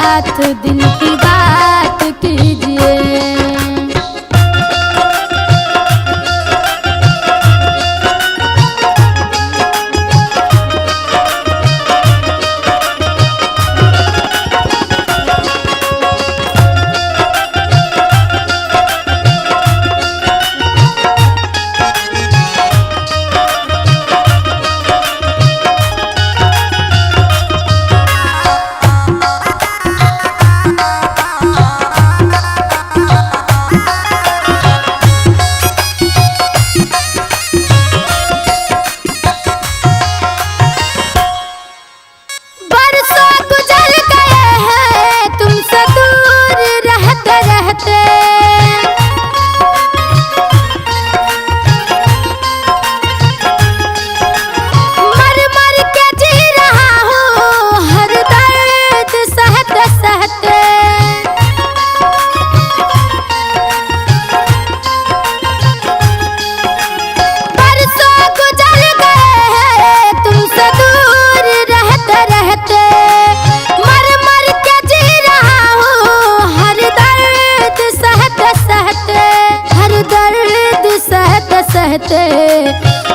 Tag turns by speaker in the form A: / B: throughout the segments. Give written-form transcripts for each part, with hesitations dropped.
A: साथ दिल की बात कीजिए।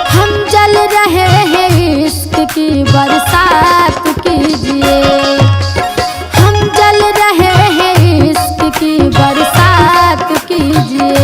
A: हम जल रहे हैं, इश्क की बरसात कीजिए। हम जल रहे हैं, इश्क की बरसात कीजिए।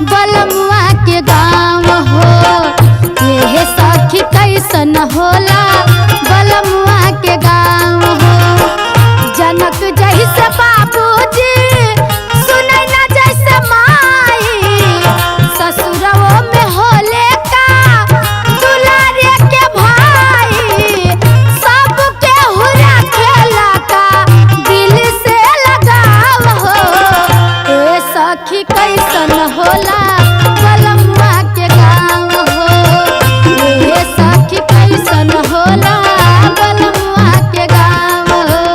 A: बलमुआ के गाँव हो। ये सखी कैसन होला बलमुआ के गाँव हो। जनक जैसे बाबूजी सुनै न जैसे माई, ससुरवो में होले का दुलारे के भाई। सबके हुरा खेला का दिल से लगाव हो। ए सखी कैसन होला बलमुआ के गाँव हो। ए सखी कैसन होला बलमुआ के गाँव हो।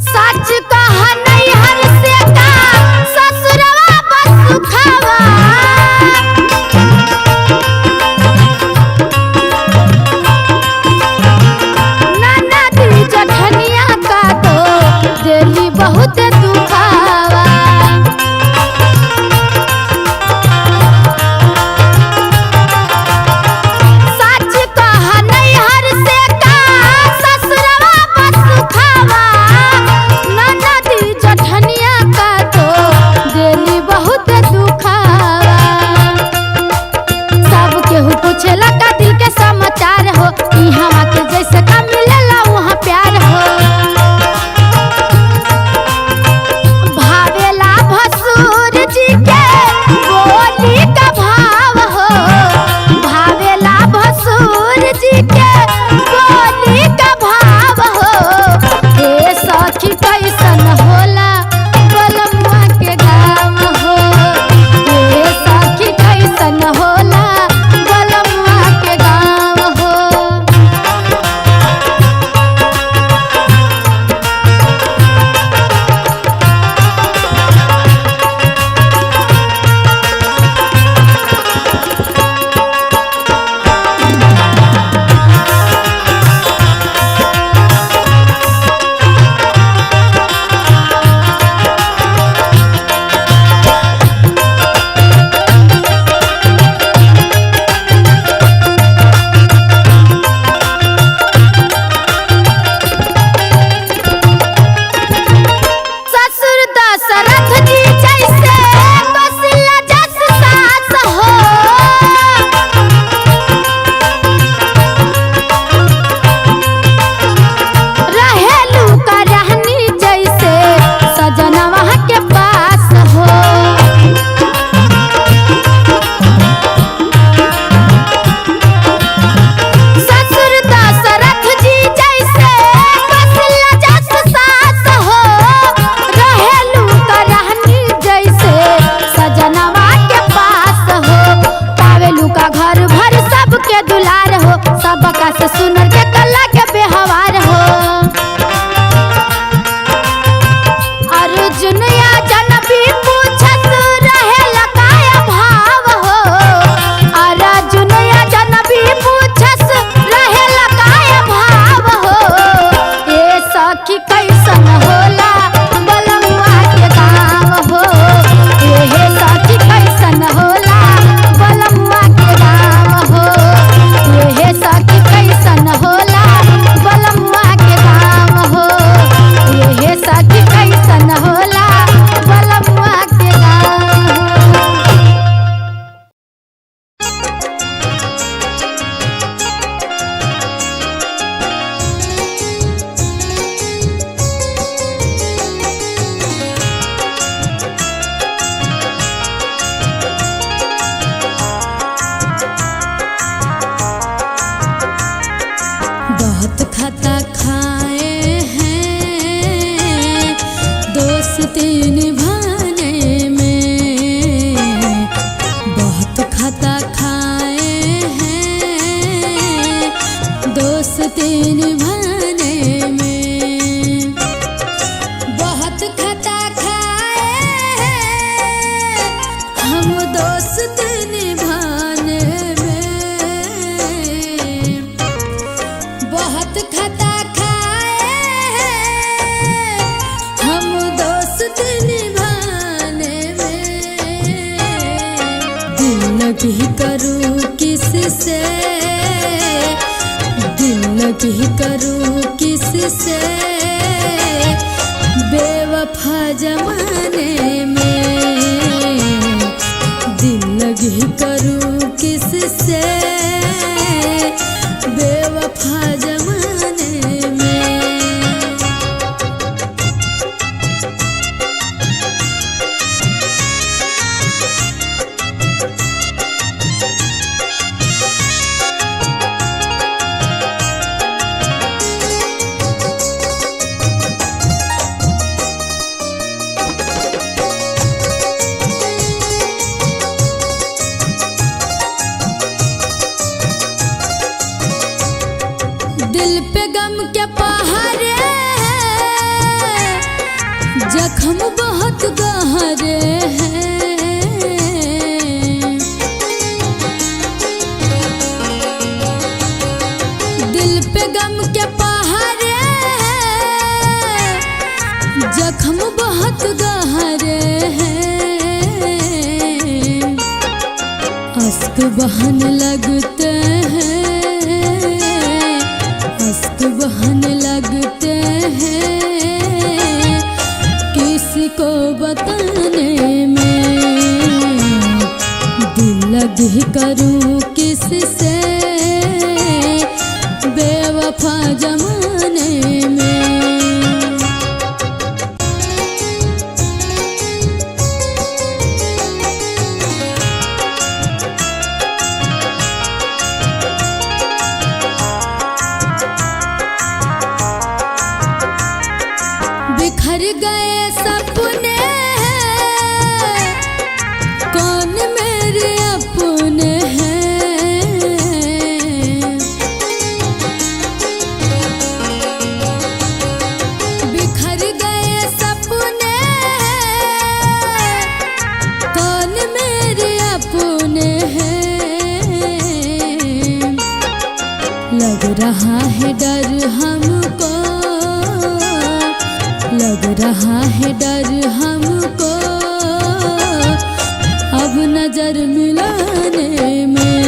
A: सच कहा नैहर से का ससुरवा बस खावा। ननद जठनिया का तो दिली बहुत दुखावा। सच कहा नैहर से का ससुरवा बस खावा। ननद जठनिया का तो दिली बहुत दुखावा। सब केहू पूछेला का दिल के समाचार हो। इहाँ के जैसे का मिलेला वहाँ प्यार हो। भावेला भसुर जी के बोली का भाव हो। भावेला भसुर जी के बोली का भाव हो। ए सखी कैसन होला बलमुआ के गाँव हो। ए सखी कैसन होला बलमुआ के गाँव हो। ससुर दशरथ जी जैसे कौशल्या जस सास हो। रहेलू का रहनी जैसे सजनवा के पास हो। ससुर दशरथ जी जैसे कौशल्या जस सास हो। रहेलू का रहनी जैसे सजनवा के पास हो। पावेलू का घर भर सबके दुलार हो। सबका से सुनर के कला के व्यवहार हो। अर्जुन या जनबी पूछत रहेला काया भाव हो। अर्जुन या जनबी पूछत रहेला काया भाव हो। ए सखी कैसन होला बलमुआ के गाँव हो। ए सखी कैसन होला बलमुआ के गाँव हो। ए सखी कैसन होला बलमुआ के गाँव हो। ए सखी कैसन होला बलमुआ के गाँव हो। बहुत खाता खाए हैं दोस्ती निभाने में। बहुत खाता खाए हैं दोस्ती निभाने में। बहुत खाता खाए हैं हम दोस्त निभाने में। लगी करूं किससे बेवफा जमाने में, दिल लगी करूं किससे बेवफा जमाने में। दिल पे गम के पहाड़े हैं, जख्म बहुत गहरे हैं। दिल पे गम के पहाड़े हैं, जख्म बहुत गहरे हैं। अश्क बहने लगते हैं, बहने लगते हैं, किसी को बताने में। दिल लगी करूं किससे बेवफा जमाने में। बिखर गए सपने कौन मेरे अपने हैं। बिखर गए सपने कौन मेरे अपने हैं। लग रहा है डर हमको, लग रहा है डर हमको, अब नजर मिलाने में।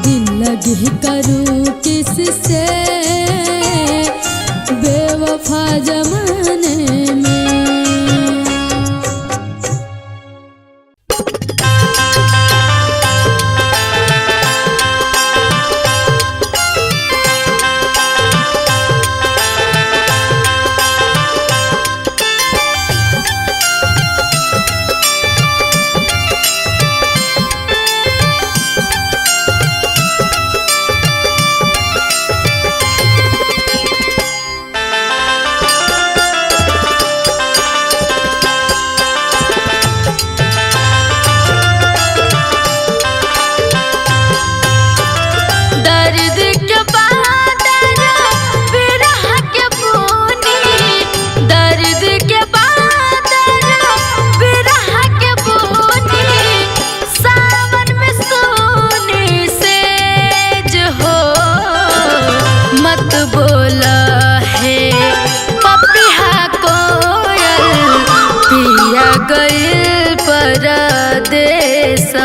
A: दिल लगी करूं किससे बेवफा जमाने में।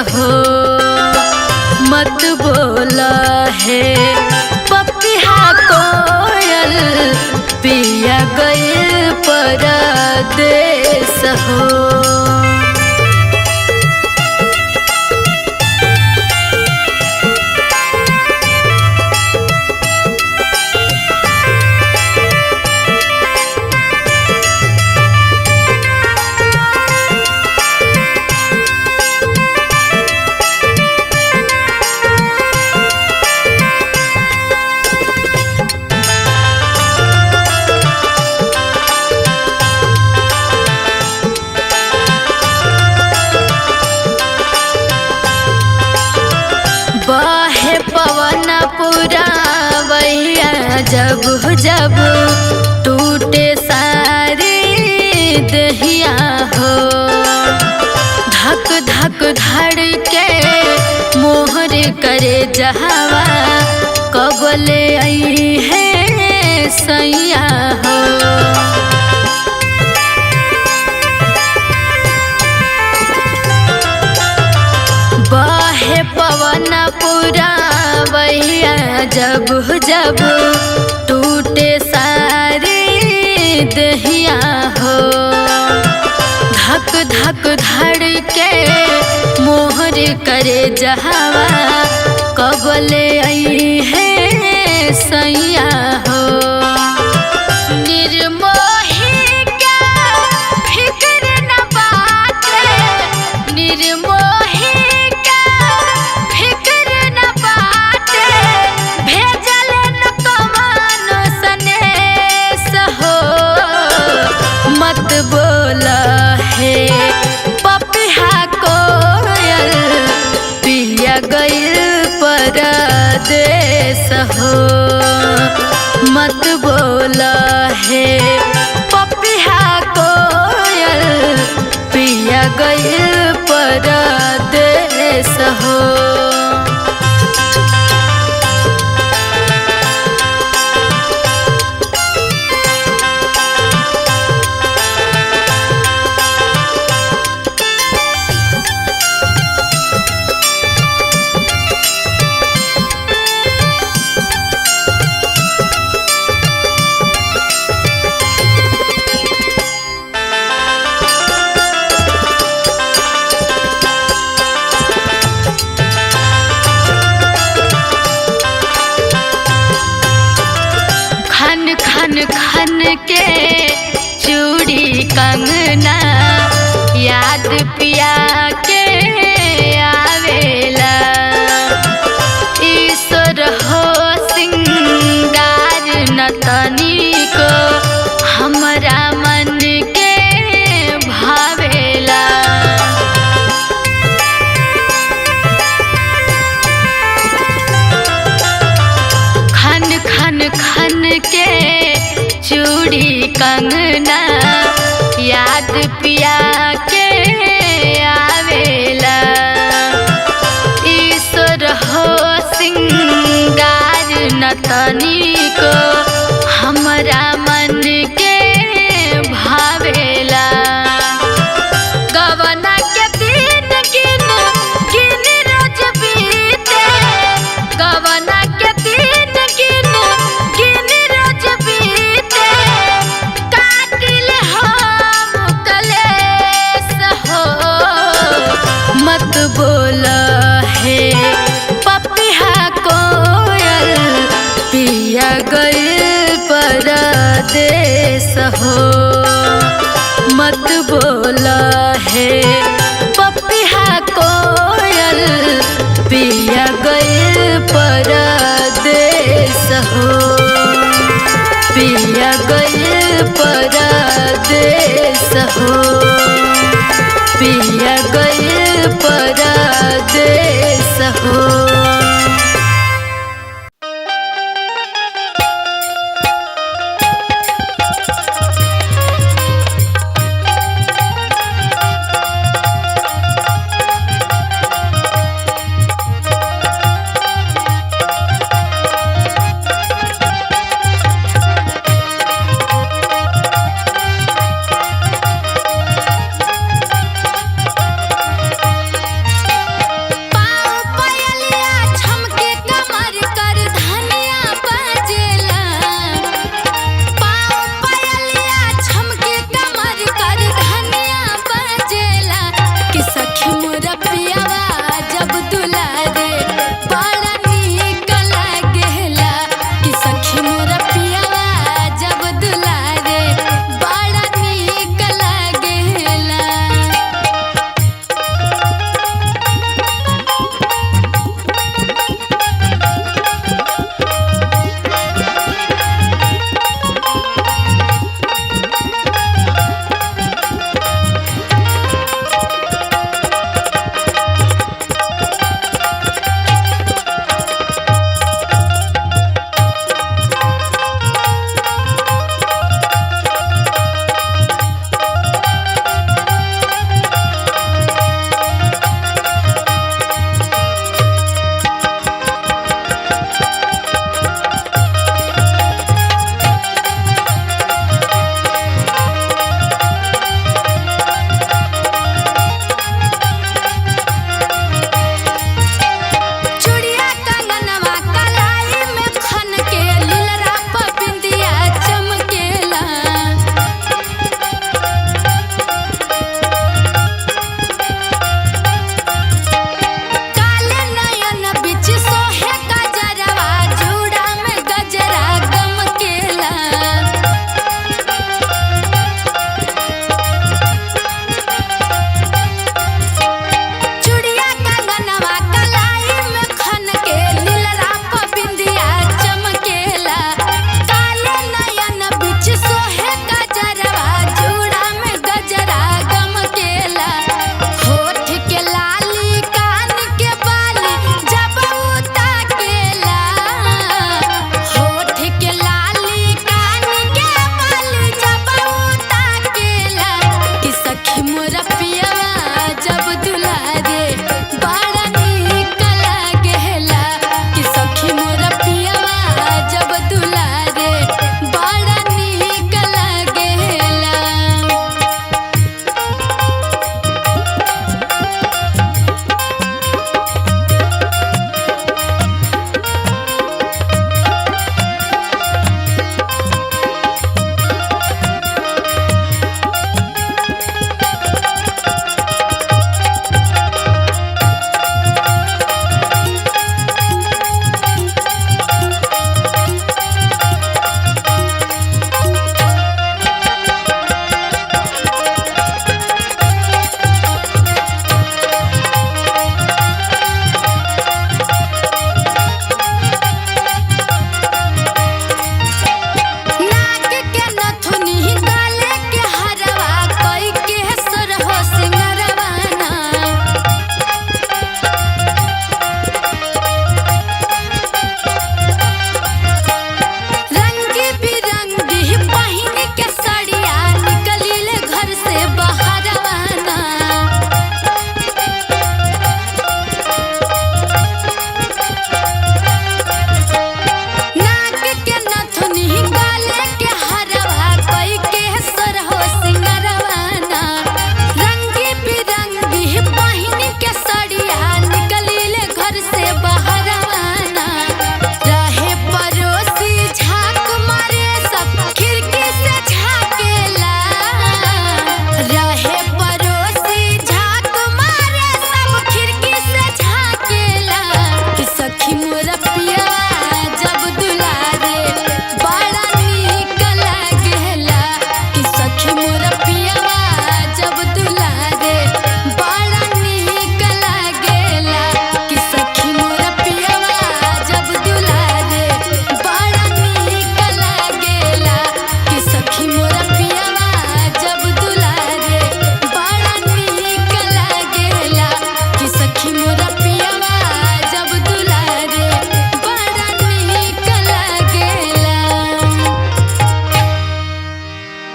B: हो मत बोला है पपिहा कोयल पिया गए परदेस हो। बहे पवन पुरावैया जब जब टूटे सारी दहिया हो, धक धक धड़के मोहर करे जहावा कबले आई है सैया हो। बहे पवन पुरावैया जब जब टूटे सारी दहिया हो। धक धक धड़के मोहर करे जहावा कबले आई है सैया हो। निर्मोही के फिक्र न बाटे, निर्मोही के फिक्र न बाटे, भेजल न कमानो सनेस हो। मत बोला है पपिहा कोयल पिया गइल परदेस हो। मत बोला है पपिहा कोयल पिया गइल परदेस हो। खन खन के चूड़ी कंगना याद पिया के आवेला। ईश्वर हो सिंगार न तनिको हमरा मन के भावेला। खन खन खन के चूड़ी कंगना याद पिया के आवेला। ईश्वर हो सिंगार न तनिको हमरा मन के भावेला। गवना के दिन गिन गिन रोज बीते, गवना के दिन गिन गिन रोज बीते, काटिल हम कलेस हो। मत बोला है पपिहा कोयल पिया गइल परदेस हो। मत बोला है पपिहा कोयल पिया गइल परदेस हो। पिया गइल परदेस हो। पिया गइल परदेस हो।